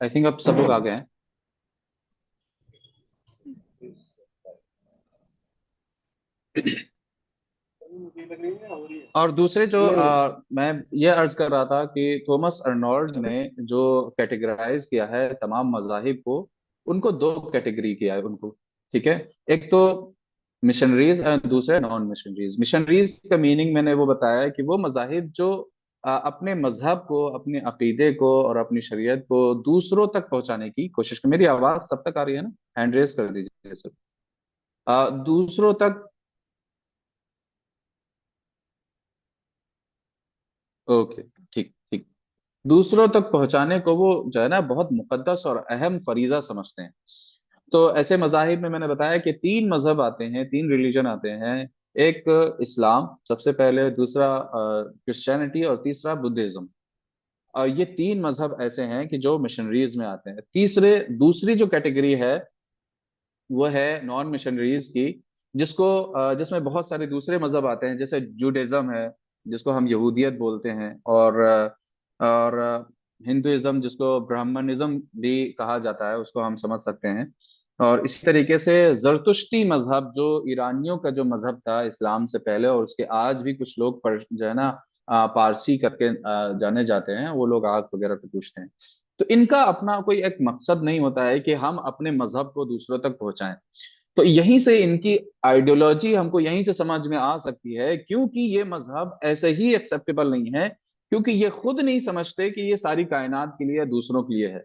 I think अब सब लोग आ गए हैं। और दूसरे जो मैं ये अर्ज कर रहा था कि थॉमस अर्नोल्ड ने जो कैटेगराइज किया है तमाम मजाहिब को, उनको दो कैटेगरी किया है उनको। ठीक है। एक तो मिशनरीज और दूसरे नॉन मिशनरीज। मिशनरीज का मीनिंग मैंने वो बताया है कि वो मजाहिब जो अपने मजहब को, अपने अकीदे को और अपनी शरीयत को दूसरों तक पहुंचाने की कोशिश कर। मेरी आवाज सब तक आ रही है ना? हैंड रेस कर दीजिए सर। दूसरों तक। ओके। ठीक ठीक। दूसरों तक पहुंचाने को वो जो है ना बहुत मुकद्दस और अहम फरीजा समझते हैं। तो ऐसे मजाहिब में मैंने बताया कि तीन मजहब आते हैं, तीन रिलीजन आते हैं। एक इस्लाम सबसे पहले, दूसरा क्रिश्चियनिटी और तीसरा बुद्धिज्म। और ये तीन मजहब ऐसे हैं कि जो मिशनरीज में आते हैं। दूसरी जो कैटेगरी है वो है नॉन मिशनरीज की, जिसमें बहुत सारे दूसरे मजहब आते हैं, जैसे जूडाइज्म है जिसको हम यहूदियत बोलते हैं, और हिंदुइज्म जिसको ब्राह्मणिज्म भी कहा जाता है, उसको हम समझ सकते हैं। और इसी तरीके से जरतुश्ती मजहब जो ईरानियों का जो मजहब था इस्लाम से पहले, और उसके आज भी कुछ लोग जो है ना पारसी करके जाने जाते हैं, वो लोग आग वगैरह पे पूछते हैं। तो इनका अपना कोई एक मकसद नहीं होता है कि हम अपने मजहब को दूसरों तक पहुंचाएं। तो यहीं से इनकी आइडियोलॉजी हमको यहीं से समझ में आ सकती है, क्योंकि ये मजहब ऐसे ही एक्सेप्टेबल नहीं है, क्योंकि ये खुद नहीं समझते कि ये सारी कायनात के लिए, दूसरों के लिए है।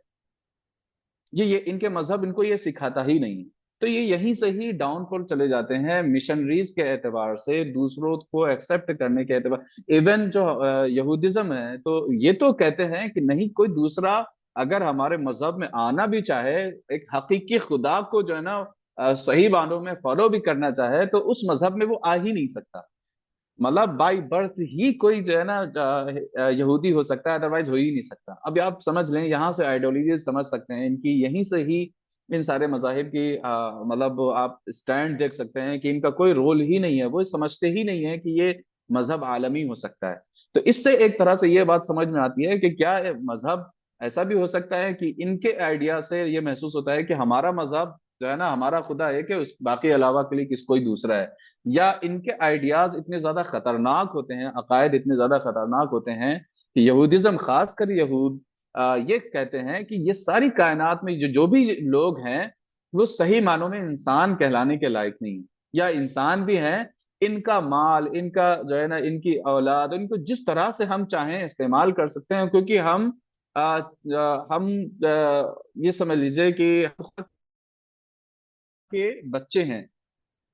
ये इनके मजहब इनको ये सिखाता ही नहीं। तो ये यहीं से ही डाउनफॉल चले जाते हैं मिशनरीज के एतबार से, दूसरों को एक्सेप्ट करने के एतबार। इवन जो यहूदिज्म है, तो ये तो कहते हैं कि नहीं, कोई दूसरा अगर हमारे मजहब में आना भी चाहे, एक हकीकी खुदा को जो है ना सही मानों में फॉलो भी करना चाहे, तो उस मजहब में वो आ ही नहीं सकता। मतलब बाई बर्थ ही कोई जो है ना यहूदी हो सकता है, अदरवाइज हो ही नहीं सकता। अब आप समझ लें, यहाँ से आइडियोलॉजी समझ सकते हैं इनकी, यहीं से ही इन सारे मजाहिब की मतलब आप स्टैंड देख सकते हैं कि इनका कोई रोल ही नहीं है। वो समझते ही नहीं है कि ये मजहब आलमी हो सकता है। तो इससे एक तरह से ये बात समझ में आती है कि क्या ये मजहब ऐसा भी हो सकता है कि इनके आइडिया से ये महसूस होता है कि हमारा मजहब जो है ना, हमारा खुदा है कि उस बाकी अलावा के लिए किस कोई दूसरा है। या इनके आइडियाज इतने ज्यादा खतरनाक होते हैं, अकायद इतने ज्यादा खतरनाक होते हैं कि यहूदिज्म, खासकर यहूद ये कहते हैं कि ये सारी कायनात में जो जो भी लोग हैं, वो सही मानों में इंसान कहलाने के लायक नहीं, या इंसान भी हैं। इनका माल, इनका जो है ना, इनकी औलाद, इनको जिस तरह से हम चाहें इस्तेमाल कर सकते हैं, क्योंकि हम ये समझ लीजिए कि के बच्चे हैं।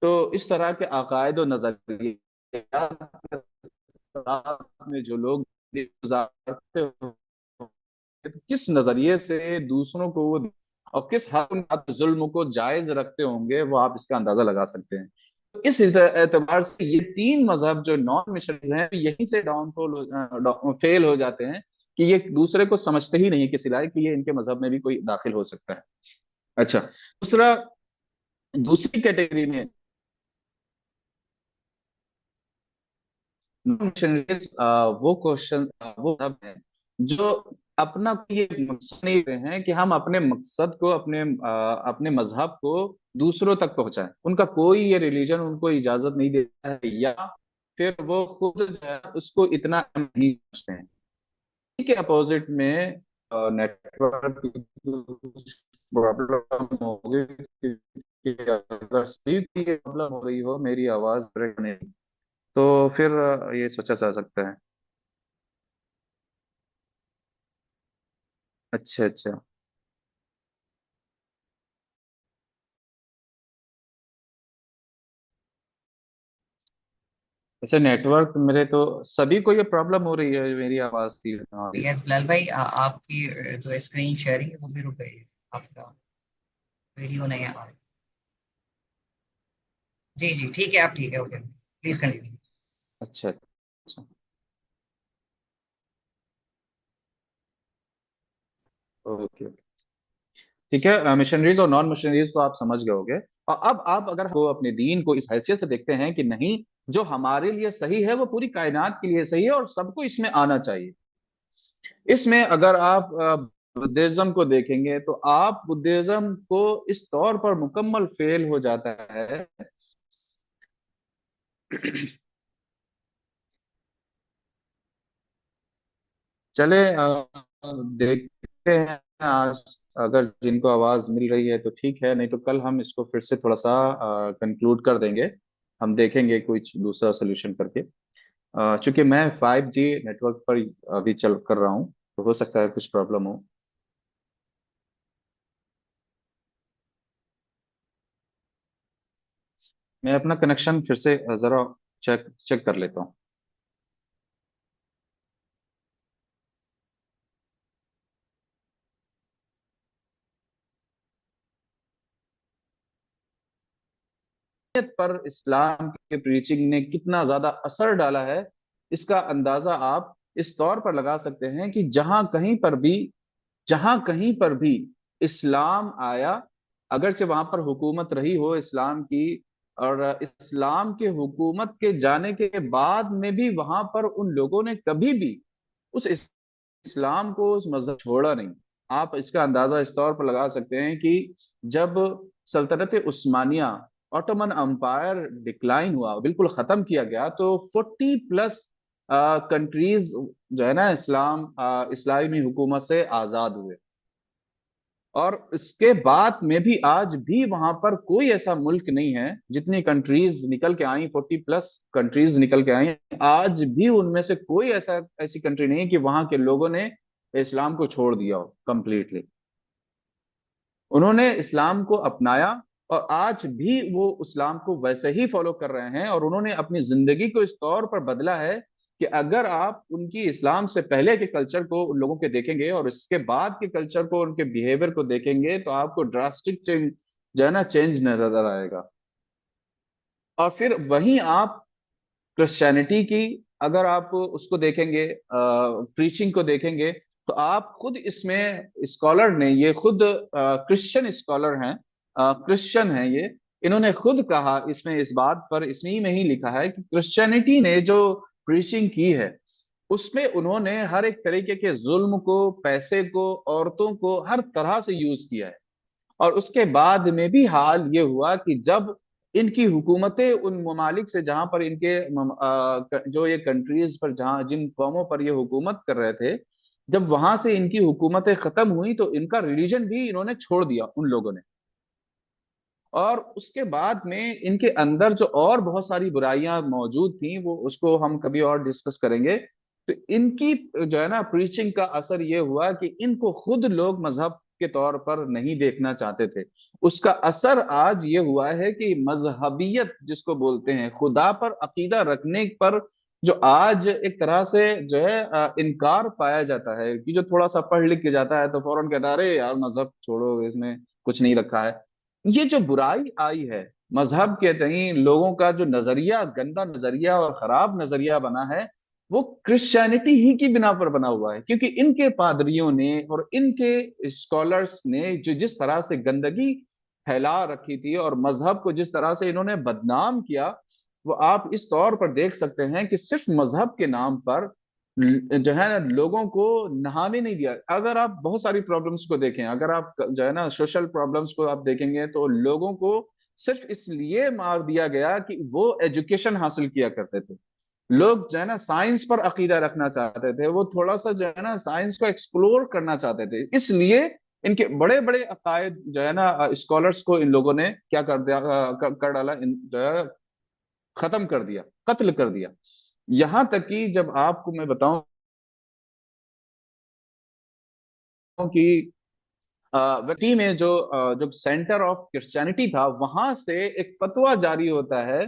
तो इस तरह के अकायद और नजरियात के साथ में जो लोग गुजारते होंगे, तो किस नजरिए से दूसरों को और किस हद तक जुल्म को जायज रखते होंगे, वो आप इसका अंदाजा लगा सकते हैं। तो इस एतबार से ये तीन मजहब जो नॉन मिशनरीज हैं, यहीं से डाउनफॉल फेल हो जाते हैं कि ये दूसरे को समझते ही नहीं किसी लायक कि ये इनके मजहब में भी कोई दाखिल हो सकता है। अच्छा। दूसरा, दूसरी कैटेगरी में मिशनरीज वो क्वेश्चन, वो सब है जो अपना कोई एक मकसद नहीं रहे हैं कि हम अपने मकसद को, अपने मजहब को दूसरों तक पहुंचाएं। उनका कोई ये रिलीजन उनको इजाजत नहीं देता है, या फिर वो खुद जो है उसको इतना नहीं समझते हैं। इसी के अपोजिट में नेटवर्क प्रॉब्लम होगी कि अगर स्पीड की प्रॉब्लम हो रही हो, मेरी आवाज ब्रेक नहीं, तो फिर ये सोचा जा सकता है। अच्छा अच्छा। वैसे नेटवर्क मेरे तो सभी को ये प्रॉब्लम हो रही है, मेरी आवाज क्लियर ना आ रही है। यस बिलाल भाई, आपकी जो स्क्रीन शेयरिंग है वो भी रुक गई है। आपका वीडियो नहीं आ रहा। जी जी ठीक है, आप ठीक है, ओके प्लीज कंटिन्यू। अच्छा अच्छा। ओके। ठीक है, मिशनरीज और नॉन मिशनरीज तो आप समझ गए होंगे। और अब आप अगर वो अपने दीन को इस हैसियत से देखते हैं कि नहीं, जो हमारे लिए सही है वो पूरी कायनात के लिए सही है, और सबको इसमें आना चाहिए। इसमें अगर आप बुद्धिज्म को देखेंगे तो आप बुद्धिज्म को इस तौर पर मुकम्मल फेल हो जाता है। चले देखते हैं आज, अगर जिनको आवाज मिल रही है तो ठीक है, नहीं तो कल हम इसको फिर से थोड़ा सा कंक्लूड कर देंगे। हम देखेंगे कुछ दूसरा सोल्यूशन करके। चूंकि मैं 5G नेटवर्क पर अभी चल कर रहा हूँ, तो हो सकता है कुछ प्रॉब्लम हो। मैं अपना कनेक्शन फिर से जरा चेक चेक कर लेता हूँ। पर इस्लाम के प्रीचिंग ने कितना ज्यादा असर डाला है, इसका अंदाजा आप इस तौर पर लगा सकते हैं कि जहां कहीं पर भी इस्लाम आया, अगरचे वहां पर हुकूमत रही हो इस्लाम की, और इस्लाम के हुकूमत के जाने के बाद में भी वहां पर उन लोगों ने कभी भी उस इस्लाम को, उस मजहब छोड़ा नहीं। आप इसका अंदाजा इस तौर पर लगा सकते हैं कि जब सल्तनत उस्मानिया, ऑटोमन अंपायर डिक्लाइन हुआ, बिल्कुल खत्म किया गया, तो 40+ कंट्रीज जो है ना इस्लामी हुकूमत से आजाद हुए। और इसके बाद में भी आज भी वहां पर कोई ऐसा मुल्क नहीं है, जितनी कंट्रीज निकल के आई, 40+ कंट्रीज निकल के आई, आज भी उनमें से कोई ऐसी कंट्री नहीं है कि वहां के लोगों ने इस्लाम को छोड़ दिया हो कंप्लीटली। उन्होंने इस्लाम को अपनाया, और आज भी वो इस्लाम को वैसे ही फॉलो कर रहे हैं, और उन्होंने अपनी जिंदगी को इस तौर पर बदला है कि अगर आप उनकी इस्लाम से पहले के कल्चर को उन लोगों के देखेंगे और इसके बाद के कल्चर को, उनके बिहेवियर को देखेंगे, तो आपको ड्रास्टिक चेंज जो है ना चेंज नजर आएगा। और फिर वहीं आप क्रिश्चियनिटी की, अगर आप उसको देखेंगे, प्रीचिंग को देखेंगे, तो आप खुद इसमें स्कॉलर ने, ये खुद क्रिश्चियन स्कॉलर हैं, क्रिश्चियन हैं ये, इन्होंने खुद कहा इसमें, इस बात पर इसमें में ही लिखा है कि क्रिश्चियनिटी ने जो प्रीचिंग की है, उसमें उन्होंने हर एक तरीके के जुल्म को, पैसे को, औरतों को हर तरह से यूज किया है। और उसके बाद में भी हाल ये हुआ कि जब इनकी हुकूमतें उन ममालिक से, जहां पर जो ये कंट्रीज पर, जहां जिन कौमों पर ये हुकूमत कर रहे थे, जब वहां से इनकी हुकूमतें खत्म हुई, तो इनका रिलीजन भी इन्होंने छोड़ दिया उन लोगों ने। और उसके बाद में इनके अंदर जो और बहुत सारी बुराइयां मौजूद थी, वो उसको हम कभी और डिस्कस करेंगे। तो इनकी जो है ना प्रीचिंग का असर ये हुआ कि इनको खुद लोग मजहब के तौर पर नहीं देखना चाहते थे। उसका असर आज ये हुआ है कि मजहबियत जिसको बोलते हैं, खुदा पर अकीदा रखने पर जो आज एक तरह से जो है इनकार पाया जाता है, कि जो थोड़ा सा पढ़ लिख के जाता है तो फौरन कहता है अरे यार मजहब छोड़ो, इसमें कुछ नहीं रखा है। ये जो बुराई आई है मजहब के तई, लोगों का जो नजरिया, गंदा नजरिया और खराब नजरिया बना है, वो क्रिश्चियनिटी ही की बिना पर बना हुआ है। क्योंकि इनके पादरियों ने और इनके स्कॉलर्स ने जो जिस तरह से गंदगी फैला रखी थी, और मजहब को जिस तरह से इन्होंने बदनाम किया, वो आप इस तौर पर देख सकते हैं कि सिर्फ मजहब के नाम पर जो है ना लोगों को नहाने नहीं दिया। अगर आप बहुत सारी प्रॉब्लम्स को देखें, अगर आप जो है ना सोशल प्रॉब्लम्स को आप देखेंगे, तो लोगों को सिर्फ इसलिए मार दिया गया कि वो एजुकेशन हासिल किया करते थे। लोग जो है ना साइंस पर अकीदा रखना चाहते थे, वो थोड़ा सा जो है ना साइंस को एक्सप्लोर करना चाहते थे, इसलिए इनके बड़े बड़े अकायद जो है ना स्कॉलर्स को इन लोगों ने क्या कर दिया, कर डाला, जो है खत्म कर दिया, कत्ल कर दिया। यहां तक कि जब आपको मैं बताऊं कि वकी में जो सेंटर ऑफ क्रिश्चियनिटी था, वहां से एक फतवा जारी होता है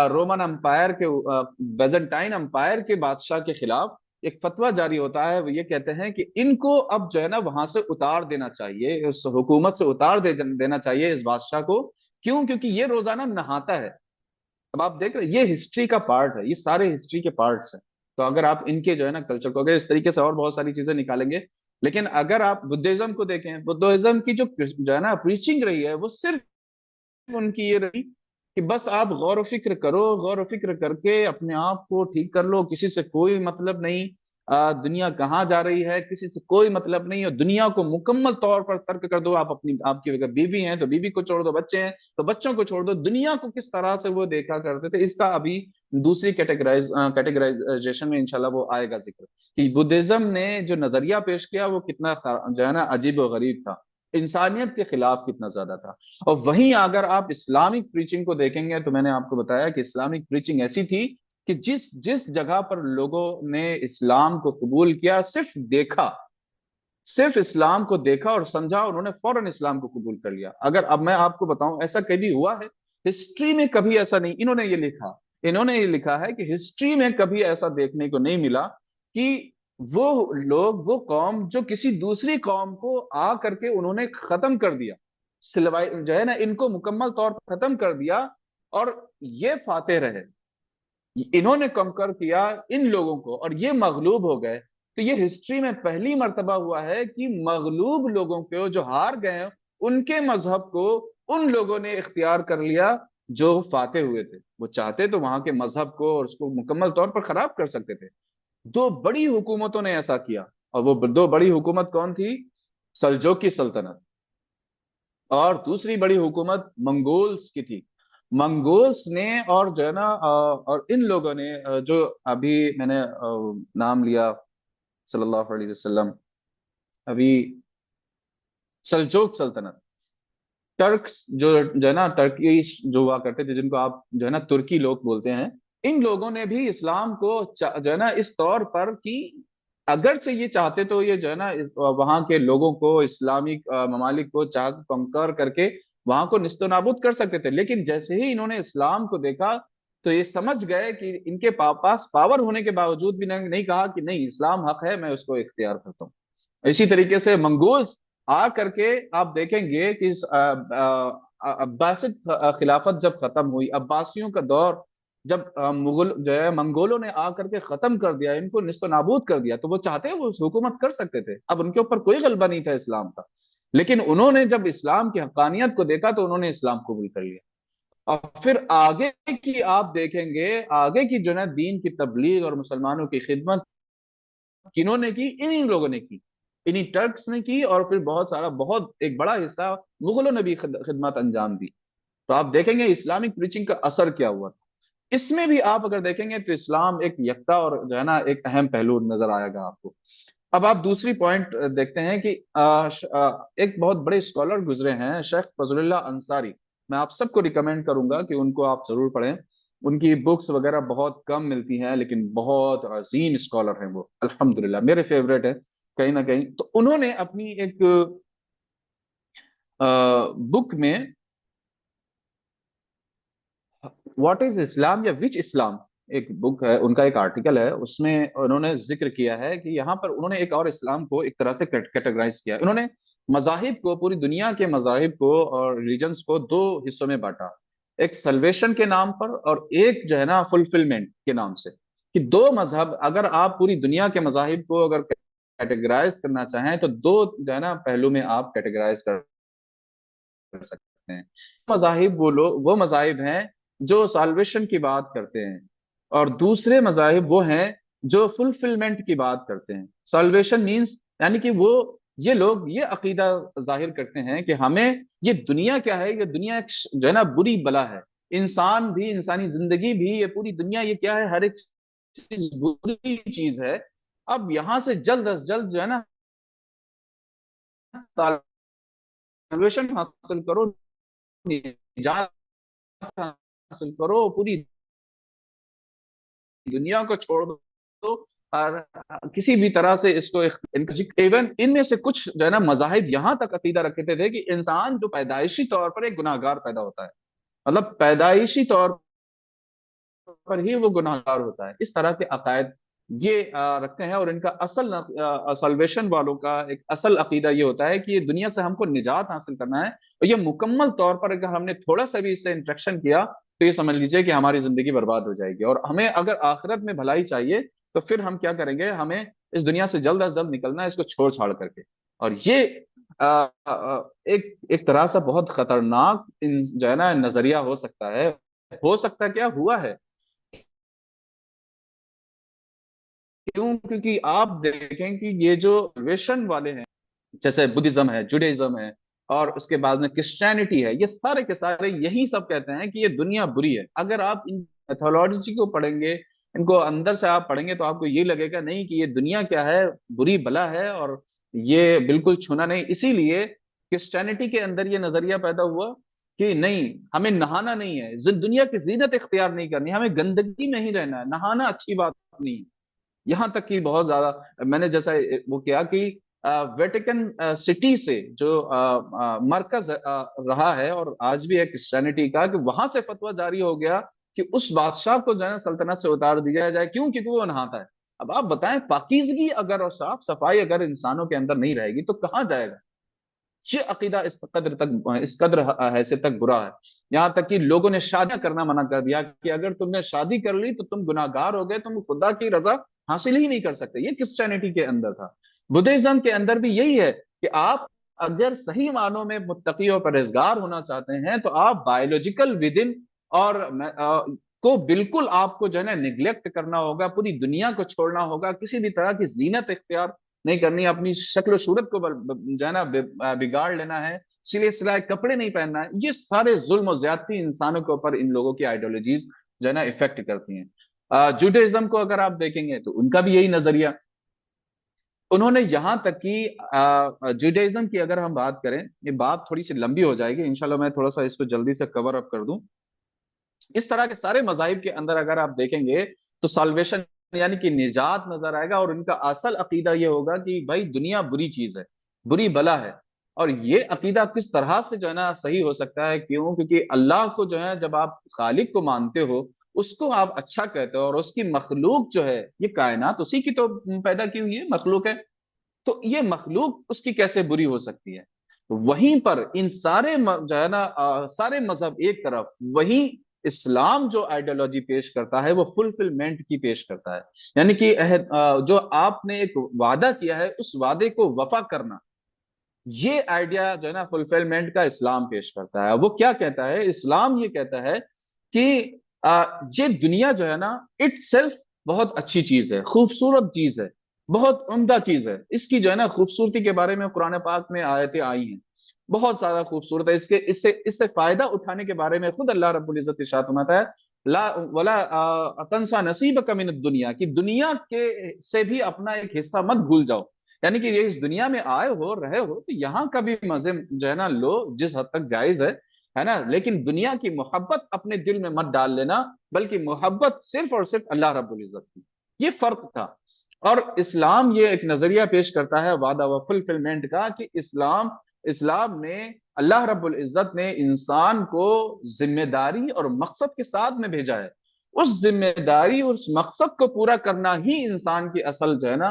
रोमन अंपायर के, बेजेंटाइन अंपायर के बादशाह के खिलाफ एक फतवा जारी होता है। वो ये कहते हैं कि इनको अब जो है ना वहां से उतार देना चाहिए, उस हुकूमत से देना चाहिए इस बादशाह को। क्यों? क्योंकि ये रोजाना नहाता है। अब आप देख रहे हैं, ये हिस्ट्री का पार्ट है, ये सारे हिस्ट्री के पार्ट्स हैं। तो अगर आप इनके जो है ना कल्चर को, अगर इस तरीके से और बहुत सारी चीजें निकालेंगे, लेकिन अगर आप बुद्धिज्म को देखें, बुद्धिज्म की जो है ना प्रीचिंग रही है, वो सिर्फ उनकी ये रही कि बस आप गौर व फिक्र करो, गौर व फिक्र करके अपने आप को ठीक कर लो, किसी से कोई मतलब नहीं। दुनिया कहाँ जा रही है किसी से कोई मतलब नहीं, और दुनिया को मुकम्मल तौर पर तर्क कर दो। आप अपनी, आपकी अगर बीवी हैं तो बीवी को छोड़ दो, बच्चे हैं तो बच्चों को छोड़ दो। दुनिया को किस तरह से वो देखा करते थे, इसका अभी दूसरी कैटेगराइजेशन में इंशाल्लाह वो आएगा जिक्र, कि बुद्धिज्म ने जो नजरिया पेश किया वो कितना जो है ना अजीब व गरीब था, इंसानियत के खिलाफ कितना ज्यादा था। और वहीं अगर आप इस्लामिक प्रीचिंग को देखेंगे तो मैंने आपको बताया कि इस्लामिक प्रीचिंग ऐसी थी कि जिस जिस जगह पर लोगों ने इस्लाम को कबूल किया, सिर्फ देखा, सिर्फ इस्लाम को देखा और समझा, उन्होंने फौरन इस्लाम को कबूल कर लिया। अगर अब मैं आपको बताऊं ऐसा कभी हुआ है? हिस्ट्री में कभी ऐसा नहीं। इन्होंने ये लिखा है कि हिस्ट्री में कभी ऐसा देखने को नहीं मिला कि वो लोग, वो कौम जो किसी दूसरी कौम को आ करके उन्होंने खत्म कर दिया, सिलवाई जो है ना, इनको मुकम्मल तौर पर खत्म कर दिया, और ये फाते रहे, इन्होंने कंकर किया इन लोगों को और ये मगलूब हो गए। तो ये हिस्ट्री में पहली मर्तबा हुआ है कि मगलूब लोगों को, जो हार गए हैं, उनके मजहब को उन लोगों ने इख्तियार कर लिया जो फाते हुए थे। वो चाहते तो वहां के मजहब को और उसको मुकम्मल तौर पर खराब कर सकते थे। दो बड़ी हुकूमतों ने ऐसा किया, और वो दो बड़ी हुकूमत कौन थी? सल्जोकी सल्तनत, और दूसरी बड़ी हुकूमत मंगोल्स की थी। मंगोल्स ने, और जो है ना और इन लोगों ने जो अभी मैंने नाम लिया, सल्लल्लाहु अलैहि वसल्लम, अभी सल्जोक सल्तनत, टर्क्स जो है ना, टर्की जो हुआ करते थे, जिनको आप जो है ना तुर्की लोग बोलते हैं, इन लोगों ने भी इस्लाम को जो है ना इस तौर पर कि अगर से ये चाहते तो ये जो है ना वहां के लोगों को, इस्लामिक ममालिक को चाह कंकर करके वहां को निस्तो नाबूद कर सकते थे। लेकिन जैसे ही इन्होंने इस्लाम को देखा तो ये समझ गए कि इनके पास पावर होने के बावजूद भी नहीं कहा कि नहीं, इस्लाम हक है, मैं उसको इख्तियार करता हूँ। इसी तरीके से मंगोल्स आ करके, आप देखेंगे कि अब्बासिद खिलाफत जब खत्म हुई, अब्बासियों का दौर जब मुगल जो है मंगोलों ने आकर के खत्म कर दिया, इनको निस्तो नाबूद कर दिया, तो वो चाहते वो हुकूमत कर सकते थे, अब उनके ऊपर कोई गलबा नहीं था इस्लाम का। लेकिन उन्होंने जब इस्लाम की हक्कानियत को देखा तो उन्होंने इस्लाम कबूल कर लिया। और फिर आगे की आप देखेंगे, आगे की जो है दीन की तबलीग और मुसलमानों की खिदमत किन्होंने की? इन्हीं लोगों ने की, इन्हीं टर्क्स ने की, और फिर बहुत सारा, बहुत एक बड़ा हिस्सा मुगलों ने भी खिदमत अंजाम दी। तो आप देखेंगे इस्लामिक प्रीचिंग का असर क्या हुआ था। इसमें भी आप अगर देखेंगे तो इस्लाम एक यकता और जो है ना एक अहम पहलू नजर आएगा आपको। अब आप दूसरी पॉइंट देखते हैं कि एक बहुत बड़े स्कॉलर गुजरे हैं, शेख फजलुल्लाह अंसारी। मैं आप सबको रिकमेंड करूंगा कि उनको आप जरूर पढ़ें। उनकी बुक्स वगैरह बहुत कम मिलती हैं, लेकिन बहुत अजीम स्कॉलर हैं वो, अल्हम्दुलिल्लाह मेरे फेवरेट है कहीं ना कहीं। तो उन्होंने अपनी एक बुक में, व्हाट इज इस्लाम या विच इस्लाम, एक बुक है उनका, एक आर्टिकल है, उसमें उन्होंने जिक्र किया है कि यहाँ पर उन्होंने एक और इस्लाम को एक तरह से कैटेगराइज किया है। उन्होंने मजाहिब को, पूरी दुनिया के मजाहिब को और रिलीजन्स को दो हिस्सों में बांटा, एक सल्वेशन के नाम पर और एक जो है ना फुलफिलमेंट के नाम से। कि दो मजहब, अगर आप पूरी दुनिया के मजाहिब को अगर कैटेगराइज करना चाहें तो दो जो है ना पहलू में आप कैटेगराइज कर सकते हैं। मजाहिब वो मजाहिब हैं जो साल्वेशन की बात करते हैं, और दूसरे मजाहिब वो हैं जो फुलफिलमेंट की बात करते हैं। साल्वेशन मीन्स यानी कि वो, ये लोग ये अकीदा जाहिर करते हैं कि हमें, ये दुनिया क्या है, ये दुनिया एक जो है ना बुरी बला है। इंसान भी, इंसानी जिंदगी भी, ये पूरी दुनिया ये क्या है, हर एक चीज बुरी चीज है। अब यहां से जल्द अज जल्द जो है ना साल्वेशन हासिल करो, निजात हासिल करो, पूरी दुनिया को छोड़ दो, और किसी भी तरह से इसको, इवन इनमें से कुछ जो है ना मजाहिब यहाँ तक अकीदा रखते थे कि इंसान जो पैदाइशी तौर पर एक गुनाहगार पैदा होता है, मतलब पैदाइशी तौर पर ही वो गुनाहगार होता है, इस तरह के अकायद ये रखते हैं। और इनका असल सल्वेशन वालों का एक असल अकीदा ये होता है कि ये दुनिया से हमको निजात हासिल करना है, और ये मुकम्मल तौर पर अगर हमने थोड़ा सा भी इससे इंटरेक्शन किया तो ये समझ लीजिए कि हमारी जिंदगी बर्बाद हो जाएगी। और हमें अगर आखिरत में भलाई चाहिए तो फिर हम क्या करेंगे, हमें इस दुनिया से जल्द अज जल्द निकलना है, इसको छोड़ छाड़ करके। और ये एक एक तरह से बहुत खतरनाक जो है ना नजरिया हो सकता है। हो सकता क्या हुआ है। क्यों? क्योंकि आप देखें कि ये जो विशन वाले हैं, जैसे बुद्धिज्म है, जुडाइज्म है, और उसके बाद में क्रिश्चियनिटी है, ये सारे के सारे यही सब कहते हैं कि ये दुनिया बुरी है। अगर आप इन मेथोलॉजी को पढ़ेंगे, इनको अंदर से आप पढ़ेंगे, तो आपको ये लगेगा नहीं कि ये दुनिया क्या है, बुरी बला है, और ये बिल्कुल छूना नहीं। इसीलिए क्रिश्चियनिटी के अंदर ये नजरिया पैदा हुआ कि नहीं, हमें नहाना नहीं है, दुनिया की जीनत इख्तियार नहीं करनी, हमें गंदगी में ही रहना है, नहाना अच्छी बात नहीं है। यहाँ तक कि बहुत ज्यादा मैंने जैसा वो किया कि वेटिकन सिटी से जो मरकज रहा है और आज भी है क्रिश्चियनिटी का, कि वहां से फतवा जारी हो गया कि उस बादशाह को जो है सल्तनत से उतार दिया जाए। क्यों? क्योंकि वो नहाता है। अब आप बताएं, पाकीज़गी अगर और साफ सफाई अगर इंसानों के अंदर नहीं रहेगी तो कहाँ जाएगा। ये अकीदा इस कदर हैसियत तक बुरा है, यहाँ तक कि लोगों ने शादियां करना मना कर दिया कि अगर तुमने शादी कर ली तो तुम गुनाहगार हो गए, तुम खुदा की रजा हासिल ही नहीं कर सकते। ये क्रिश्चियनिटी के अंदर था। बुद्धिज्म के अंदर भी यही है कि आप अगर सही मानों में मुत्तकी और परहेजगार होना चाहते हैं तो आप बायोलॉजिकल विदिन और को बिल्कुल आपको जो है ना निग्लेक्ट करना होगा, पूरी दुनिया को छोड़ना होगा, किसी भी तरह की जीनत इख्तियार नहीं करनी, अपनी शक्ल सूरत को जो है ना बिगाड़ लेना है, सिले सिलाए कपड़े नहीं पहनना है। ये सारे जुल्म और ज्यादती इंसानों के ऊपर इन लोगों की आइडियोलॉजीज जो है ना इफेक्ट करती हैं। जुडाइज्म को अगर आप देखेंगे तो उनका भी यही नजरिया। उन्होंने यहां तक कि जुडाइज्म की अगर हम बात करें, ये बात थोड़ी सी लंबी हो जाएगी, इंशाल्लाह मैं थोड़ा सा इसको जल्दी से कवर अप कर दूं। इस तरह के सारे मजाहिब के अंदर अगर आप देखेंगे तो साल्वेशन यानी कि निजात नजर आएगा, और उनका असल अकीदा ये होगा कि भाई दुनिया बुरी चीज है, बुरी बला है। और ये अकीदा किस तरह से जो है ना सही हो सकता है? क्यों? क्योंकि अल्लाह को जो है जब आप खालिक को मानते हो, उसको आप अच्छा कहते हो, और उसकी मखलूक जो है, ये कायनात उसी की तो पैदा की हुई है मखलूक है, तो ये मखलूक उसकी कैसे बुरी हो सकती है? वहीं पर इन सारे जो है ना सारे मजहब एक तरफ, वहीं इस्लाम जो आइडियोलॉजी पेश करता है वो फुलफिलमेंट की पेश करता है। यानी कि जो आपने एक वादा किया है उस वादे को वफा करना, ये आइडिया जो है ना फुलफिलमेंट का इस्लाम पेश करता है। वो क्या कहता है? इस्लाम ये कहता है कि ये दुनिया जो है ना इट सेल्फ बहुत अच्छी चीज है, खूबसूरत चीज है, बहुत उम्दा चीज है। इसकी जो है ना खूबसूरती के बारे में कुरान पाक में आयतें आई हैं, बहुत ज्यादा खूबसूरत है। इसके इससे इससे फायदा उठाने के बारे में खुद अल्लाह रब्बुल इज्जत इरशाद फरमाता है, ला वला तंसा नसीब का मिन दुनिया, की दुनिया के से भी अपना एक हिस्सा मत भूल जाओ। यानी कि ये इस दुनिया में आए हो, रहे हो, तो यहाँ का भी मजे जो है ना लो, जिस हद तक जायज है ना। लेकिन दुनिया की मोहब्बत अपने दिल में मत डाल लेना, बल्कि मोहब्बत सिर्फ और सिर्फ अल्लाह रब्बुल इज्जत की। ये फर्क था। और इस्लाम ये एक नजरिया पेश करता है वादा व फुलफिलमेंट का, कि इस्लाम इस्लाम में अल्लाह रब्बुल इज्जत ने इंसान को जिम्मेदारी और मकसद के साथ में भेजा है। उस जिम्मेदारी, उस मकसद को पूरा करना ही इंसान की असल जो है ना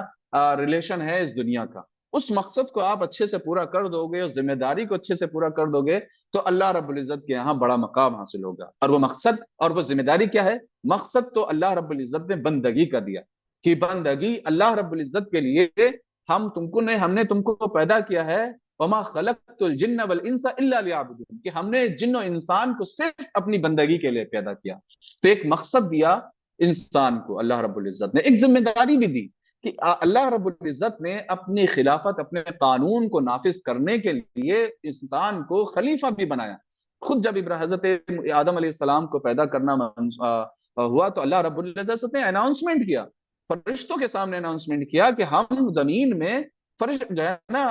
रिलेशन है इस दुनिया का। उस मकसद को आप अच्छे से पूरा कर दोगे, उस जिम्मेदारी को अच्छे से पूरा कर दोगे, तो अल्लाह रब्बुल इज्जत के यहाँ बड़ा मकाम हासिल होगा। और वो मकसद और वो जिम्मेदारी क्या है? मकसद तो अल्लाह रब्बुल इज्जत ने बंदगी का दिया, कि बंदगी अल्लाह रब्बुल इज्जत के लिए हमने तुमको पैदा किया है। वमा खलक़तुल जिन्न वल इंसा इल्ला लियअबुदून, कि हमने जिन्न और इंसान को सिर्फ अपनी बंदगी के लिए पैदा किया। तो एक मकसद दिया इंसान को अल्लाह रब्बुल इज्जत ने, एक जिम्मेदारी भी दी कि अल्लाह रब्बुल इज्जत ने अपनी खिलाफत, अपने कानून को नाफिज करने के लिए इंसान को खलीफा भी बनाया। खुद जब हजरत आदम अलैहिस्सलाम को पैदा करना हुआ, तो अल्लाह रब्बुल इज्जत ने अनाउंसमेंट किया, फरिश्तों के सामने अनाउंसमेंट किया कि हम जमीन में फरिश्त जो है ना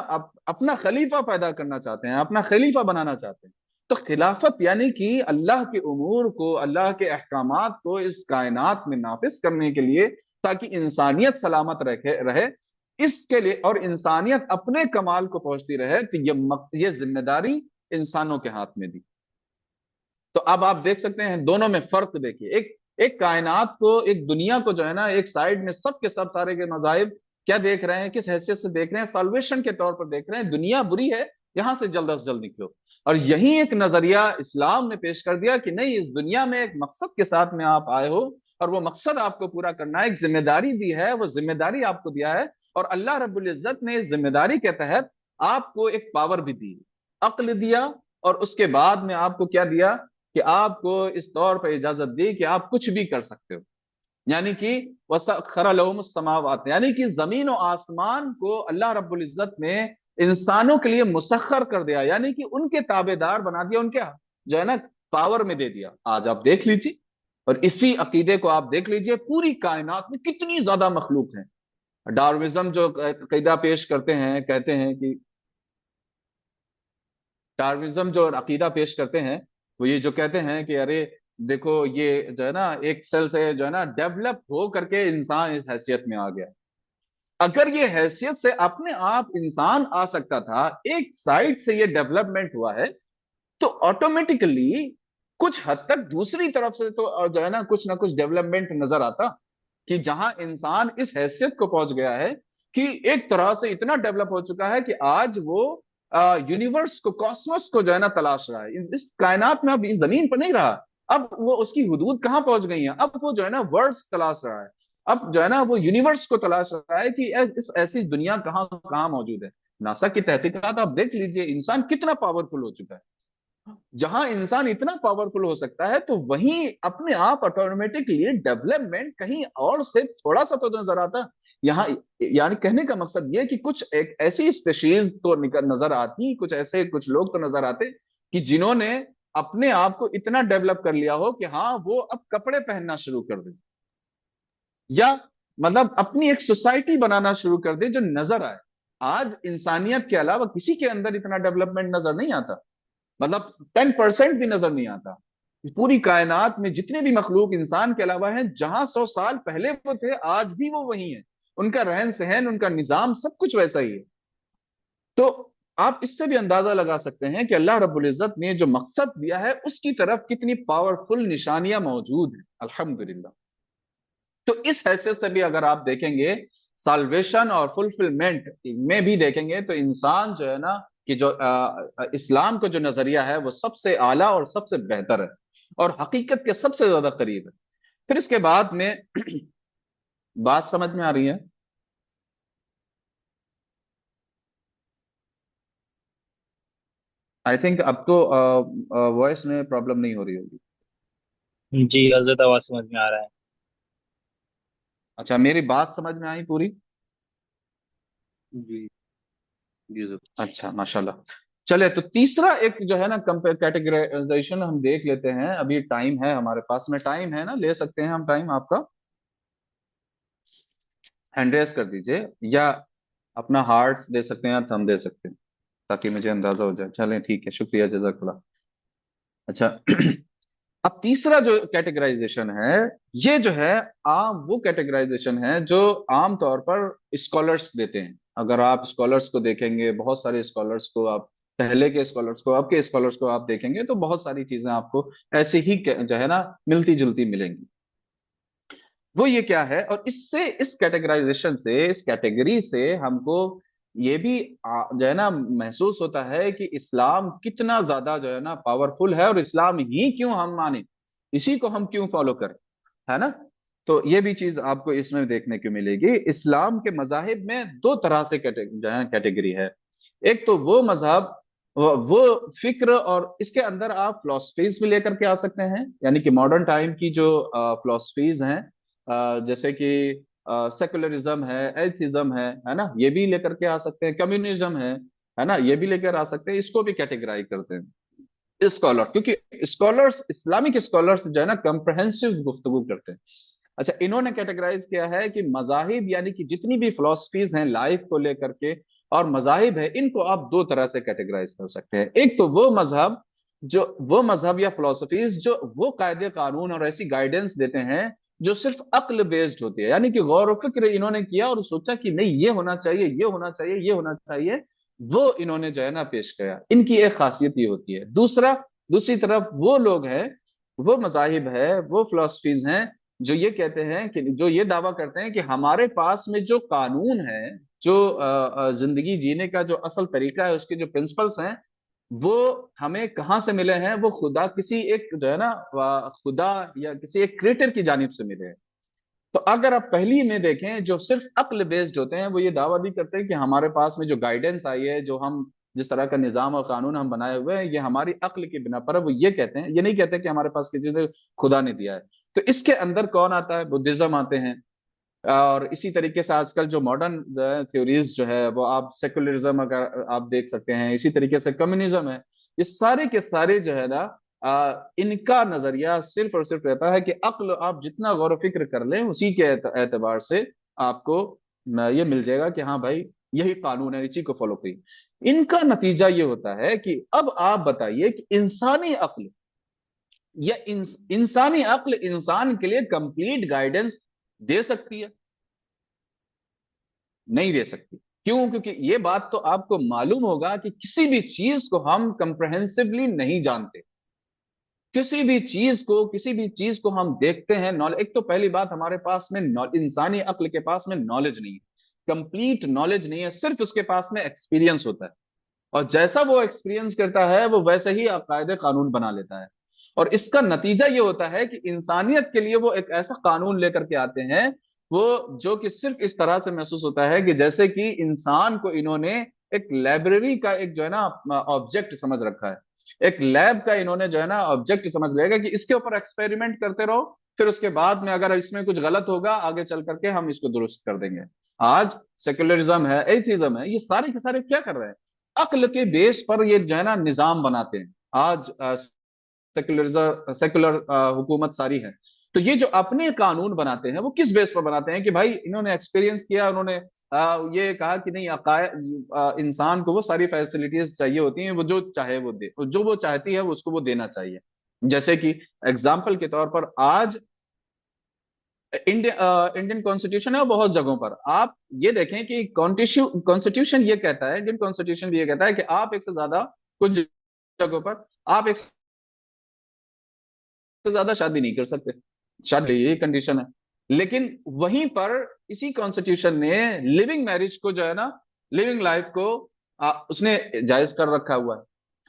अपना खलीफा पैदा करना चाहते हैं, अपना खलीफा बनाना चाहते हैं। तो खिलाफत यानी कि अल्लाह के उमूर को, अल्लाह के अहकामात को इस कायनात में नाफिज करने के लिए, ताकि इंसानियत सलामत रहे इसके लिए, और इंसानियत अपने कमाल को पहुंचती रहे, तो ये जिम्मेदारी इंसानों के हाथ में दी। तो अब आप देख सकते हैं दोनों में फर्क देखिए। एक एक कायनात को, एक दुनिया को जो है ना एक साइड में सब के सब सारे के मजाहिब क्या देख रहे हैं, किस हैसियत से देख रहे हैं? सॉल्वेशन के तौर पर देख रहे हैं, दुनिया बुरी है, यहां से जल्द से जल्द निकलो। और यही एक नजरिया इस्लाम ने पेश कर दिया कि नहीं, इस दुनिया में एक मकसद के साथ में आप आए हो, और वो मकसद आपको पूरा करना है। एक जिम्मेदारी दी है, वो जिम्मेदारी आपको दिया है, और अल्लाह रब्बुल इज्जत ने इस जिम्मेदारी के तहत आपको एक पावर भी दी, अक्ल दिया, और उसके बाद में आपको क्या दिया कि आपको इस तौर पर इजाजत दी कि आप कुछ भी कर सकते हो। यानी कि वसख्खर लहुमुस समावात, यानी कि जमीन और आसमान को अल्लाह रब्बुल इज्जत ने इंसानों के लिए मुसख्खर कर दिया, यानी कि उनके ताबेदार बना दिया, उनके जो है ना पावर में दे दिया। आज आप देख लीजिए, और इसी अकीदे को आप देख लीजिए, पूरी कायनात में कितनी ज्यादा मखलूक है। डार्विज्म जो अकीदा पेश करते हैं, कहते हैं कि डार्विज्म जो अकीदा पेश करते हैं, वो ये जो कहते हैं कि अरे देखो, ये जो है ना एक सेल से जो है ना डेवलप हो करके इंसान इस हैसियत में आ गया। अगर ये हैसियत से अपने आप इंसान आ सकता था, एक साइड से ये डेवलपमेंट हुआ है, तो ऑटोमेटिकली कुछ हद तक दूसरी तरफ से तो जो है ना कुछ डेवलपमेंट नजर आता, कि जहां इंसान इस हैसियत को पहुंच गया है कि एक तरह से इतना डेवलप हो चुका है कि आज वो यूनिवर्स को, कॉस्मोस को जो है ना तलाश रहा है। इस कायनात में अब इस जमीन पर नहीं रहा, अब वो उसकी हुदूद कहां पहुंच गई है, अब वो जो है ना वर्ड्स तलाश रहा है, अब जो है ना वो यूनिवर्स को तलाश रहा है कि इस ऐसी दुनिया कहाँ कहाँ मौजूद है। नासा की तहकीकात आप देख लीजिए, इंसान कितना पावरफुल हो चुका है। जहां इंसान इतना पावरफुल हो सकता है, तो वहीं अपने आप ऑटोमेटिकली डेवलपमेंट कहीं और से थोड़ा सा तो नजर आता। यहाँ यानी कहने का मकसद ये कि कुछ एक ऐसी स्पेशीज तो नजर आती, कुछ ऐसे कुछ लोग तो नजर आते कि जिन्होंने अपने आप को इतना डेवलप कर लिया हो कि हाँ वो अब कपड़े पहनना शुरू कर दे, या मतलब अपनी एक सोसाइटी बनाना शुरू कर दे जो नजर आए। आज इंसानियत के अलावा किसी के अंदर इतना डेवलपमेंट नजर नहीं आता, मतलब 10% भी नजर नहीं आता। पूरी कायनात में जितने भी मखलूक इंसान के अलावा हैं, जहां 100 साल पहले वो थे, आज भी वो वही है। उनका रहन सहन, उनका निजाम, सब कुछ वैसा ही है। तो आप इससे भी अंदाजा लगा सकते हैं कि अल्लाह रब्बुल इज्जत ने जो मकसद दिया है उसकी तरफ कितनी पावरफुल निशानियां मौजूद हैं, अल्हम्दुलिल्लाह। तो इस हैसियत से भी अगर आप देखेंगे, साल्वेशन और फुलफिलमेंट में भी देखेंगे, तो इंसान जो है ना कि जो इस्लाम का जो नजरिया है वो सबसे आला और सबसे बेहतर है, और हकीकत के सबसे ज्यादा करीब है। फिर इसके बाद में बात समझ में आ रही है? आई थिंक अब तो वॉइस में प्रॉब्लम नहीं हो रही होगी। जी हजरत, आवाज समझ में आ रहा है। अच्छा, मेरी बात समझ में आई पूरी? जी जी सर। अच्छा, माशाल्लाह। चले, तो तीसरा एक जो है ना कैटेगराइजेशन हम देख लेते हैं। अभी टाइम है हमारे पास में, टाइम है ना, ले सकते हैं हम टाइम आपका। हैंड रेस कर दीजिए, या अपना हार्ट्स दे सकते हैं या थंब दे सकते हैं, ताकि मुझे अंदाजा हो जाए। चलें, ठीक है, शुक्रिया, जजाकल्लाह। अच्छा अब तीसरा जो कैटेगराइजेशन है, ये जो है आम वो कैटेगराइजेशन है जो आम तौर पर स्कॉलर्स देते हैं। अगर आप स्कॉलर्स को देखेंगे, बहुत सारे स्कॉलर्स को आप, पहले के स्कॉलर्स को, अब के स्कॉलर्स को आप देखेंगे, तो बहुत सारी चीजें आपको ऐसे ही जो है ना मिलती जुलती मिलेंगी। वो ये क्या है, और इससे, इस कैटेगराइजेशन से, इस कैटेगरी से हमको ये भी जो है ना महसूस होता है कि इस्लाम कितना ज्यादा जो है ना पावरफुल है, और इस्लाम ही क्यों हम माने, इसी को हम क्यों फॉलो करें, है ना। तो ये भी चीज आपको इसमें देखने को मिलेगी। इस्लाम के मजाहिब में दो तरह से जो है कैटेगरी है। एक तो वो मजहब, वो फिक्र, और इसके अंदर आप फिलोसफीज भी लेकर के आ सकते हैं, यानी कि मॉडर्न टाइम की जो फिलोसफीज हैं, जैसे कि सेकुलरिज्म है, एथिज्म है ना, ये भी लेकर के आ सकते हैं, कम्युनिज्म है ना, ये भी लेकर आ सकते हैं। इसको भी कैटेगराइज करते हैं स्कॉलर, क्योंकि स्कॉलर्स, इस्लामिक स्कॉलर्स जो है ना कंप्रहेंसिव गुफ्तगू करते हैं। अच्छा, इन्होंने कैटेगराइज किया है कि मजाहिब, यानी कि जितनी भी फिलोसफीज हैं लाइफ को लेकर के, और मजाहिब है, इनको आप दो तरह से कैटेगराइज कर सकते हैं। एक तो वो मजहब या फिलोसफीज जो वो कायदे कानून और ऐसी गाइडेंस देते हैं जो सिर्फ अक्ल बेस्ड होती है, यानी कि गौर व फिक्र इन्होंने किया और सोचा कि नहीं, ये होना चाहिए, ये होना चाहिए, ये होना चाहिए, वो इन्होंने जो है ना पेश किया। इनकी एक खासियत ये होती है। दूसरी तरफ वो लोग हैं, वो मजाहिब है, वो फिलोसफीज हैं जो ये कहते हैं कि, जो ये दावा करते हैं कि हमारे पास में जो कानून है, जो जिंदगी जीने का जो असल तरीका है, उसके जो प्रिंसिपल्स हैं, वो हमें कहाँ से मिले हैं, वो खुदा, किसी एक जो है ना खुदा या किसी एक क्रिएटर की जानिब से मिले हैं। तो अगर आप पहली में देखें, जो सिर्फ अक्ल बेस्ड होते हैं वो ये दावा भी करते हैं कि हमारे पास में जो गाइडेंस आई है, जो हम जिस तरह का निजाम और कानून हम बनाए हुए हैं, ये हमारी अक्ल की बिना पर है। वो ये कहते हैं, ये नहीं कहते कि हमारे पास किसी ने खुदा ने दिया है। तो इसके अंदर कौन आता है? बुद्धिज्म आते हैं। और इसी तरीके से आजकल जो मॉडर्न थ्योरीज जो है वो आप सेकुलरिज्म अगर आप देख सकते हैं, इसी तरीके से कम्युनिज्म है। ये सारे के सारे जो है ना, इनका नजरिया सिर्फ और सिर्फ रहता है कि अक्ल आप जितना गौर फिक्र कर लें उसी के एतबार से आपको ये मिल जाएगा कि हाँ भाई यही कानून है, इसी को फॉलो करिए। इनका नतीजा ये होता है कि अब आप बताइए कि इंसानी अक्ल या इंसानी अक्ल इंसान के लिए कंप्लीट गाइडेंस दे सकती है? नहीं दे सकती। क्यों? क्योंकि ये बात तो आपको मालूम होगा कि किसी भी चीज को हम कंप्रहेंसिवली नहीं जानते। किसी भी चीज को हम देखते हैं नॉलेज। एक तो पहली बात, हमारे पास में इंसानी अक्ल के पास में नॉलेज नहीं है, कंप्लीट नॉलेज नहीं है, सिर्फ उसके पास में एक्सपीरियंस होता है। और जैसा वो एक्सपीरियंस करता है वो वैसे ही कायदे कानून बना लेता है। और इसका नतीजा ये होता है कि इंसानियत के लिए वो एक ऐसा कानून लेकर के आते हैं, वो जो कि सिर्फ इस तरह से महसूस होता है कि जैसे कि इंसान को इन्होंने एक लाइब्रेरी का एक जो है ना ऑब्जेक्ट समझ रखा है, एक लैब का इन्होंने जो है ना ऑब्जेक्ट समझ लेगा कि इसके ऊपर एक्सपेरिमेंट करते रहो, फिर उसके बाद में अगर इसमें कुछ गलत होगा आगे चल करके हम इसको दुरुस्त कर देंगे। आज सेक्युलरिज्म है, एथिज्म है, ये सारे के सारे क्या कर रहे हैं? अक्ल के बेस पर ये जो है ना निजाम बनाते हैं। आज सेक्युलर हुकूमत सारी है। तो ये जो अपने कानून बनाते हैं वो किस बेस पर बनाते हैं? कि भाई इन्होंने एक्सपीरियंस किया, उन्होंने ये कहा कि नहीं, इंसान को वो सारी फैसिलिटीज चाहिए होती हैं, वो जो चाहे वो दे, जो वो चाहती है वो उसको वो देना चाहिए। जैसे कि एग्जाम्पल के तौर पर आज इंडियन कॉन्स्टिट्यूशन है, और बहुत जगहों पर आप ये देखें कि कॉन्स्टिट्यूशन ये कहता है, इंडियन कॉन्स्टिट्यूशन भी ये कहता है कि आप एक से ज्यादा, कुछ जगहों पर आप एक से ज्यादा शादी नहीं कर सकते, शादी यही कंडीशन है। लेकिन वहीं पर इसी कॉन्स्टिट्यूशन ने लिविंग मैरिज को जो है ना, लिविंग लाइफ को उसने जायज कर रखा हुआ है।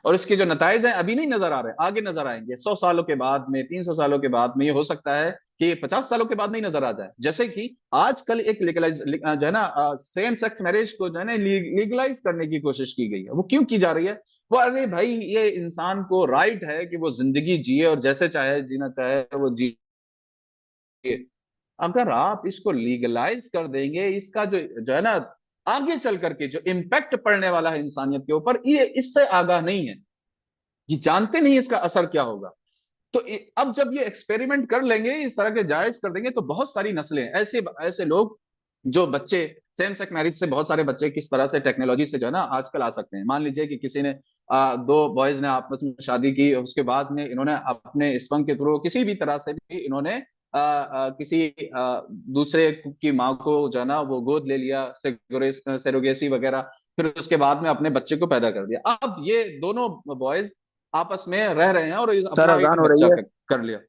और इसके जो नताइज हैं अभी नहीं नजर आ रहे, आगे नजर आएंगे 100 सालों के बाद में, 300 सालों के बाद में, ये हो सकता है कि 50 सालों के बाद नहीं नजर आ जाए। जैसे कि आजकल एक लीगलाइज जो है ना सेम सेक्स मैरिज को जो है ना लीगलाइज करने की कोशिश की गई है। वो क्यों की जा रही है? वो, अरे भाई ये इंसान को राइट है कि वो जिंदगी जिए और जैसे चाहे जीना चाहे वो जिए। अगर आप इसको लीगलाइज कर देंगे, इसका जो जो है ना आगे चल करके जो इम्पैक्ट पड़ने वाला है इंसानियत के ऊपर, ये इससे आगाह नहीं है, ये जानते नहीं इसका असर क्या होगा। तो अब जब ये एक्सपेरिमेंट कर लेंगे, इस तरह के जायज कर देंगे, तो बहुत सारी नस्लें ऐसे ऐसे लोग, जो बच्चे सेम सेक्स मैरिज से, बहुत सारे बच्चे किस तरह से टेक्नोलॉजी से जो है ना आजकल आ सकते हैं। मान लीजिए कि किसी ने दो बॉयज ने आपस में शादी की, उसके बाद में इन्होंने अपने स्पर्म के थ्रू किसी भी तरह से भी इन्होंने किसी दूसरे की माँ को जो है ना वो गोद ले लिया, सेरोगेसी वगैरह, फिर उसके बाद में अपने बच्चे को पैदा कर दिया। अब ये दोनों बॉयज आपस में रह रहे हैं और सर अपना एक अजान हो रही बच्चा है। कर लिया।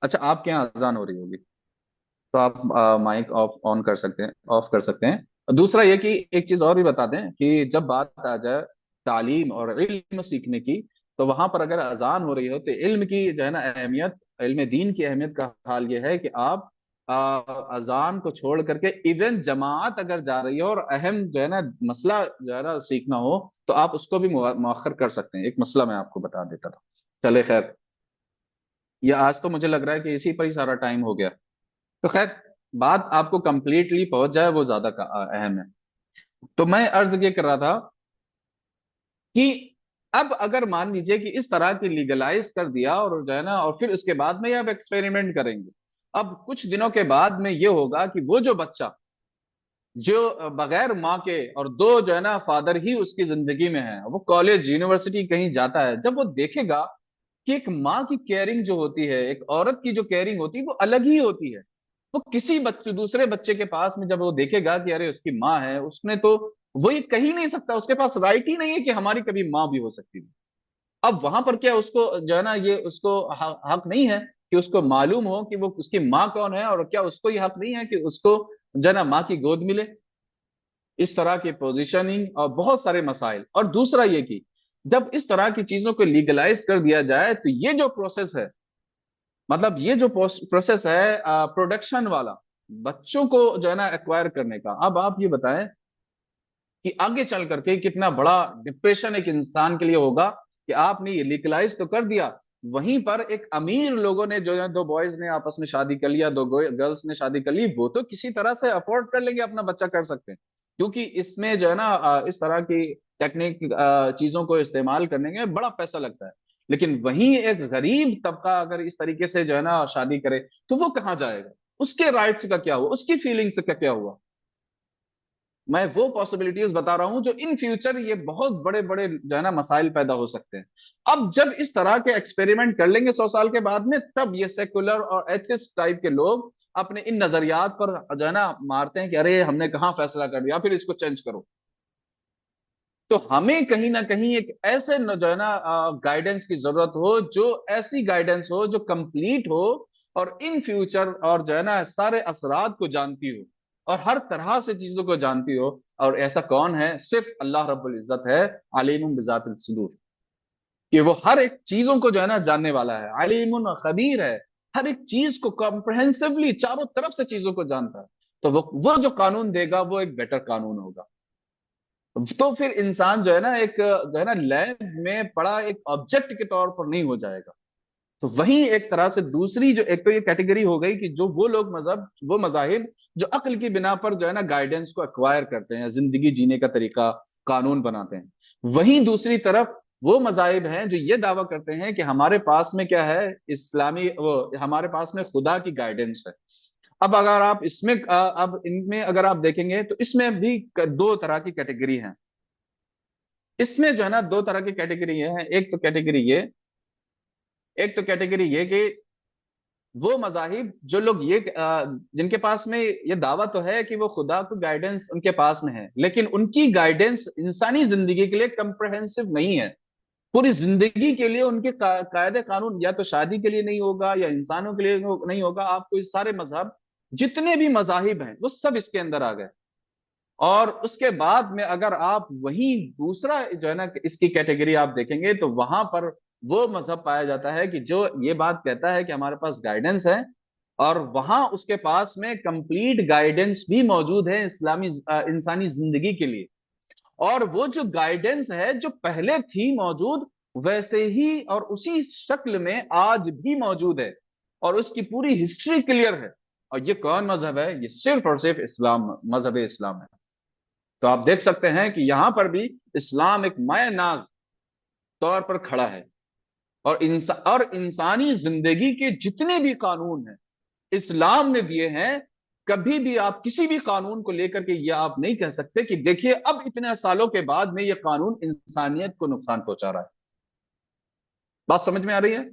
अच्छा, आपके यहाँ अजान हो रही होगी, तो आप माइक ऑफ ऑन कर सकते हैं, ऑफ कर सकते हैं। दूसरा ये कि एक चीज और भी बता दें कि जब बात आ जाए तालीम और इल्म सीखने की, तो वहां पर अगर अजान हो रही हो तो इल्म की जो है ना अहमियत, इल्म दीन की अहमियत का हाल ये है कि आप अजान को छोड़ करके इवन जमात अगर जा रही है और अहम जो है ना मसला जो है ना सीखना हो, तो आप उसको भी मुअख्खर कर सकते हैं। एक मसला मैं आपको बता देता था। चले खैर, ये आज तो मुझे लग रहा है कि इसी पर ही सारा टाइम हो गया। तो खैर, बात आपको कंप्लीटली पहुंच जाए वो ज्यादा अहम है। तो मैं अर्ज ये कर रहा था कि अब अगर मान लीजिए कि इस तरह की लीगलाइज कर दिया और जो है ना, और फिर उसके बाद में ये अब एक्सपेरिमेंट करेंगे। अब कुछ दिनों के बाद में ये होगा कि वो जो बच्चा जो बगैर माँ के, और दो जो है ना फादर ही उसकी जिंदगी में है, वो कॉलेज यूनिवर्सिटी कहीं जाता है, जब वो देखेगा कि एक माँ की केयरिंग जो होती है, एक औरत की जो केयरिंग होती है वो अलग ही होती है। वो किसी बच्चे, दूसरे बच्चे के पास में जब वो देखेगा कि अरे उसकी माँ है, उसने तो वो ये कह ही नहीं सकता, उसके पास राइट ही नहीं है कि हमारी कभी माँ भी हो सकती थी। अब वहां पर क्या उसको जो है ना, ये उसको हक नहीं है कि उसको मालूम हो कि वो उसकी माँ कौन है? और क्या उसको ये हक नहीं है कि उसको जो है ना माँ की गोद मिले? इस तरह की पोजीशनिंग और बहुत सारे मसाइल। और दूसरा ये कि जब इस तरह की चीजों को लीगलाइज कर दिया जाए, तो ये जो प्रोसेस है मतलब ये जो प्रोसेस है प्रोडक्शन वाला, बच्चों को जो है ना एक्वायर करने का, अब आप ये बताएं कि आगे चल करके कितना बड़ा डिप्रेशन एक इंसान के लिए होगा कि आपने ये लीगलाइज तो कर दिया, वहीं पर एक अमीर लोगों ने जो है, दो बॉयज ने आपस में शादी कर लिया, दो गर्ल्स ने शादी कर ली, वो तो किसी तरह से अफोर्ड कर लेंगे, अपना बच्चा कर सकते हैं, क्योंकि इसमें जो है ना इस तरह की टेक्निक चीजों को इस्तेमाल करने में बड़ा पैसा लगता है। लेकिन वहीं एक गरीब तबका अगर इस तरीके से जो है ना शादी करे, तो वो कहाँ जाएगा? उसके राइट्स का क्या हुआ? उसकी फीलिंग्स का क्या हुआ? मैं वो पॉसिबिलिटीज बता रहा हूं जो इन फ्यूचर ये बहुत बड़े बड़े जो है ना मसाइल पैदा हो सकते हैं। अब जब इस तरह के एक्सपेरिमेंट कर लेंगे 100 साल के बाद में, तब ये सेकुलर और एथिस्ट टाइप के लोग अपने इन नजरियात पर जो है ना मारते हैं कि अरे हमने कहाँ फैसला कर दिया, फिर इसको चेंज करो। तो हमें कहीं ना कहीं एक ऐसे जो है ना गाइडेंस की जरूरत हो, जो ऐसी गाइडेंस हो जो कंप्लीट हो, और इन फ्यूचर और जो है ना सारे असरात को जानती हो, और हर तरह से चीजों को जानती हो। और ऐसा कौन है? सिर्फ अल्लाह रब्बुल इज्जत है, अलीमुन बिजातिल सुदूर, कि वो हर एक चीजों को जो है ना जानने वाला है, अलीमुन खबीर है, हर एक चीज को कॉम्प्रहेंसिवली चारों तरफ से चीजों को जानता है। तो वो जो कानून देगा वो एक बेटर कानून होगा। तो फिर इंसान जो है ना एक जो है ना लैब में पड़ा एक ऑब्जेक्ट के तौर पर नहीं हो जाएगा। तो वही एक तरह से दूसरी जो एक तो ये कैटेगरी हो गई कि जो वो लोग मजहब, वो मजाहिब जो अक्ल की बिना पर जो है ना गाइडेंस को एक्वायर करते हैं, जिंदगी जीने का तरीका कानून बनाते हैं। वहीं दूसरी तरफ वो मजाहिब हैं जो ये दावा करते हैं कि हमारे पास में क्या है, इस्लामी वो, हमारे पास में खुदा की गाइडेंस है। अब अगर आप इसमें अब इनमें अगर आप देखेंगे तो इसमें भी दो तरह की कैटेगरी है। इसमें जो है ना दो तरह की कैटेगरी है। एक तो कैटेगरी ये कि वो मजाहिब जो लोग ये जिनके पास में ये दावा तो है कि वो खुदा को गाइडेंस उनके पास में है, लेकिन उनकी गाइडेंस इंसानी जिंदगी के लिए कंप्रहेंसिव नहीं है। पूरी जिंदगी के लिए उनके कायदे कानून या तो शादी के लिए नहीं होगा या इंसानों के लिए नहीं होगा। आपको इस सारे मजहब, जितने भी मजाहिब हैं, वो सब इसके अंदर आ गए। और उसके बाद में अगर आप वही दूसरा जो है ना इसकी कैटेगरी आप देखेंगे, तो वहां पर वो मजहब पाया जाता है कि जो ये बात कहता है कि हमारे पास गाइडेंस है, और वहां उसके पास में कंप्लीट गाइडेंस भी मौजूद है इस्लामी इंसानी जिंदगी के लिए। और वो जो गाइडेंस है जो पहले थी मौजूद, वैसे ही और उसी शक्ल में आज भी मौजूद है, और उसकी पूरी हिस्ट्री क्लियर है। और ये कौन मजहब है? ये सिर्फ और सिर्फ इस्लाम, मजहब इस्लाम है। तो आप देख सकते हैं कि यहां पर भी इस्लाम एक माय नाज तौर पर खड़ा है। और इंसानी जिंदगी के जितने भी कानून हैं इस्लाम ने दिए हैं। कभी भी आप किसी भी कानून को लेकर के ये आप नहीं कह सकते कि देखिए अब इतने सालों के बाद में ये कानून इंसानियत को नुकसान पहुंचा रहा है। बात समझ में आ रही है?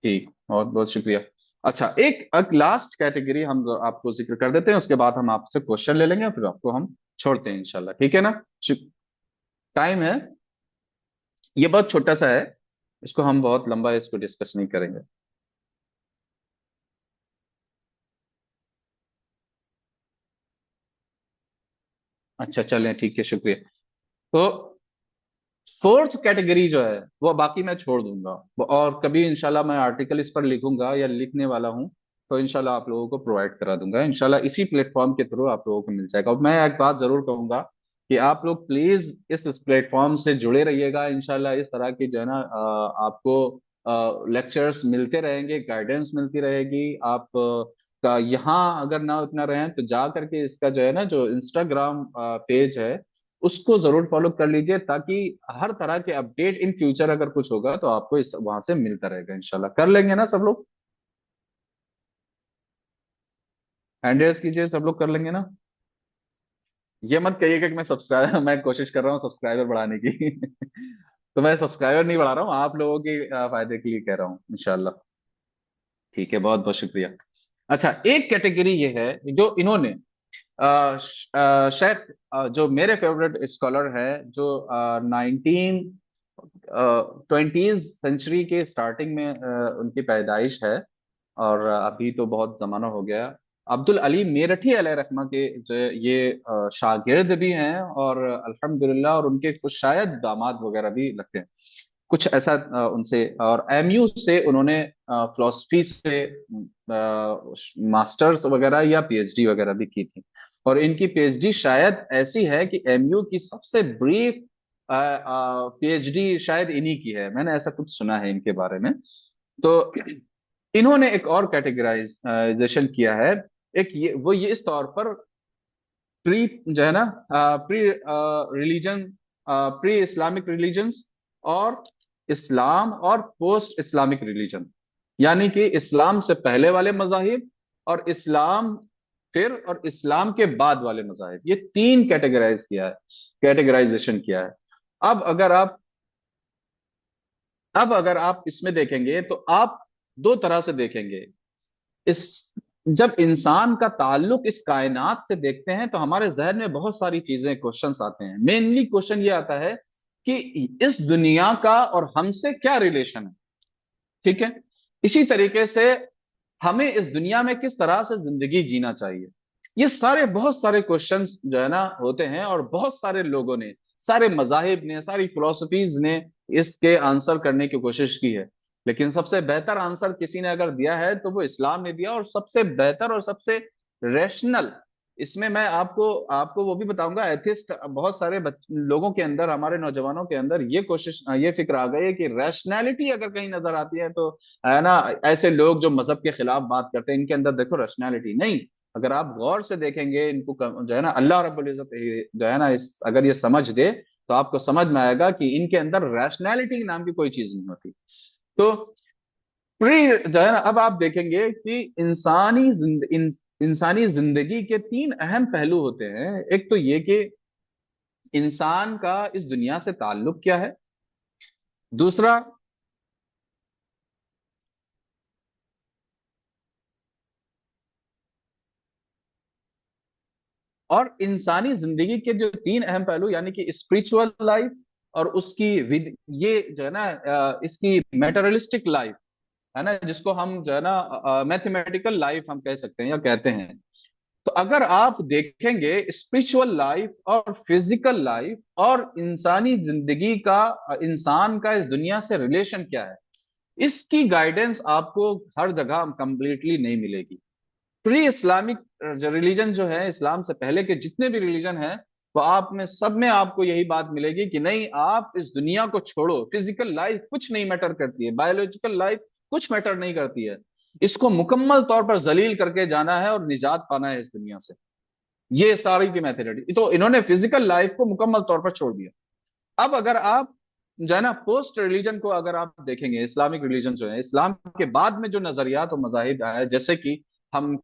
ठीक, बहुत बहुत शुक्रिया। अच्छा, एक लास्ट कैटेगरी हम आपको जिक्र कर देते हैं, उसके बाद हम आपसे क्वेश्चन ले लेंगे, फिर आपको हम छोड़ते हैं इंशाल्लाह, ठीक है ना? टाइम है, ये बहुत छोटा सा है, इसको हम बहुत लंबा इसको डिस्कस नहीं करेंगे। अच्छा चलें, ठीक है, शुक्रिया। तो फोर्थ कैटेगरी जो है वो बाकी मैं छोड़ दूंगा, और कभी इंशाल्लाह मैं आर्टिकल इस पर लिखूंगा या लिखने वाला हूं, तो इंशाल्लाह आप लोगों को प्रोवाइड करा दूंगा, इंशाल्लाह इसी प्लेटफॉर्म के थ्रू आप लोगों को मिल जाएगा। और मैं एक बात जरूर कहूंगा कि आप लोग प्लीज इस प्लेटफॉर्म से जुड़े रहिएगा। इंशाल्लाह इस तरह की जो है ना आपको लेक्चर्स मिलते रहेंगे, गाइडेंस मिलती रहेगी। आप का यहाँ अगर ना उतना रहें तो जा करके इसका जो है ना जो इंस्टाग्राम पेज है उसको जरूर फॉलो कर लीजिए, ताकि हर तरह के अपडेट इन फ्यूचर अगर कुछ होगा तो आपको इस वहां से मिलता रहेगा। इंशाल्लाह कर लेंगे ना सब लोग? हैंड रेस कीजिए, सब लोग कर लेंगे ना? ये मत कहिएगा कि मैं सब्सक्राइबर मैं कोशिश कर रहा हूँ सब्सक्राइबर बढ़ाने की तो मैं सब्सक्राइबर नहीं बढ़ा रहा हूँ, आप लोगों के फायदे के लिए कह रहा हूँ इंशाल्लाह। ठीक है, बहुत बहुत शुक्रिया। अच्छा, एक कैटेगरी ये है जो इन्होंने शेख जो मेरे फेवरेट स्कॉलर है, जो 20s सेंचुरी के स्टार्टिंग में उनकी पैदाइश है, और अभी तो बहुत जमाना हो गया। अब्दुल अली मेरठी अलैहि रहमा के जो है ये शागिर्द भी हैं, और अल्हम्दुलिल्लाह, और उनके कुछ शायद दामाद वगैरह भी लगते हैं, कुछ ऐसा उनसे। और एमयू से उन्होंने फिलोसफी से मास्टर्स वगैरह या पीएचडी वगैरह भी की थी। और इनकी पीएचडी शायद ऐसी है कि एमयू की सबसे ब्रीफ पीएचडी शायद इन्हीं की है, मैंने ऐसा कुछ सुना है इनके बारे में। तो इन्होंने एक और कैटेगराइजेशन किया है, एक ये इस तौर पर प्री जो है ना, pre religion, pre Islamic religions, और इस्लाम, और पोस्ट इस्लामिक रिलीजन, यानी कि इस्लाम से पहले वाले मजाहिब, और इस्लाम फिर, और इस्लाम के बाद वाले मजाहिब, ये तीन कैटेगराइजेशन किया है। अब अगर आप अब अगर आप इसमें देखेंगे तो आप दो तरह से देखेंगे। इस जब इंसान का ताल्लुक इस कायनात से देखते हैं तो हमारे जहन में बहुत सारी चीजें, क्वेश्चंस आते हैं। मेनली क्वेश्चन ये आता है कि इस दुनिया का और हमसे क्या रिलेशन है, ठीक है। इसी तरीके से हमें इस दुनिया में किस तरह से जिंदगी जीना चाहिए, ये सारे बहुत सारे क्वेश्चंस जो है ना होते हैं, और बहुत सारे लोगों ने, सारे मजाहिब ने, सारी फिलोसफीज ने इसके आंसर करने की कोशिश की है। लेकिन सबसे बेहतर आंसर किसी ने अगर दिया है तो वो इस्लाम ने दिया, और सबसे बेहतर और सबसे रैशनल। इसमें मैं आपको आपको वो भी बताऊंगा, एथिस्ट बहुत सारे लोगों के अंदर, हमारे नौजवानों के अंदर ये फिक्र आ गई है कि रैशनैलिटी अगर कहीं नजर आती है तो, है ना, ऐसे लोग जो मजहब के खिलाफ बात करते हैं, इनके अंदर देखो रैशनैलिटी नहीं। अगर आप गौर से देखेंगे इनको, जो है ना, अल्लाह रब्बुल इज्जत जो है ना, अगर ये समझ दे तो आपको समझ में आएगा कि इनके अंदर रैशनैलिटी नाम की कोई चीज नहीं होती। तो प्री जो है ना, अब आप देखेंगे कि इंसानी जिंदगी के तीन अहम पहलू होते हैं। एक तो ये कि इंसान का इस दुनिया से ताल्लुक क्या है, दूसरा और इंसानी जिंदगी के जो तीन अहम पहलू, यानी कि स्पिरिचुअल लाइफ, और उसकी ये जो है ना, इसकी मेटेरियलिस्टिक लाइफ, है ना, जिसको हम जो है ना मैथमेटिकल लाइफ हम कह सकते हैं या कहते हैं। तो अगर आप देखेंगे स्पिरिचुअल लाइफ और फिजिकल लाइफ और इंसानी जिंदगी का, इंसान का इस दुनिया से रिलेशन क्या है, इसकी गाइडेंस आपको हर जगह कंप्लीटली नहीं मिलेगी। प्री इस्लामिक जो रिलीजन जो है, इस्लाम से पहले के जितने भी रिलीजन हैं, वो आप में सब में आपको यही बात मिलेगी कि नहीं, आप इस दुनिया को छोड़ो, फिजिकल लाइफ कुछ नहीं मैटर करती है, बायोलॉजिकल लाइफ कुछ मैटर नहीं करती है, इसको मुकम्मल तौर पर जलील करके जाना है और निजात पाना है इस दुनिया से। ये सारी की मैथड, तो इन्होंने फिजिकल लाइफ को मुकम्मल तौर पर छोड़ दिया। अब अगर आप जो है ना पोस्ट रिलीजन को अगर आप देखेंगे, इस्लामिक रिलीजन जो है, इस्लाम के बाद में जो नजरियात और मजाहिब आए, जैसे कि हम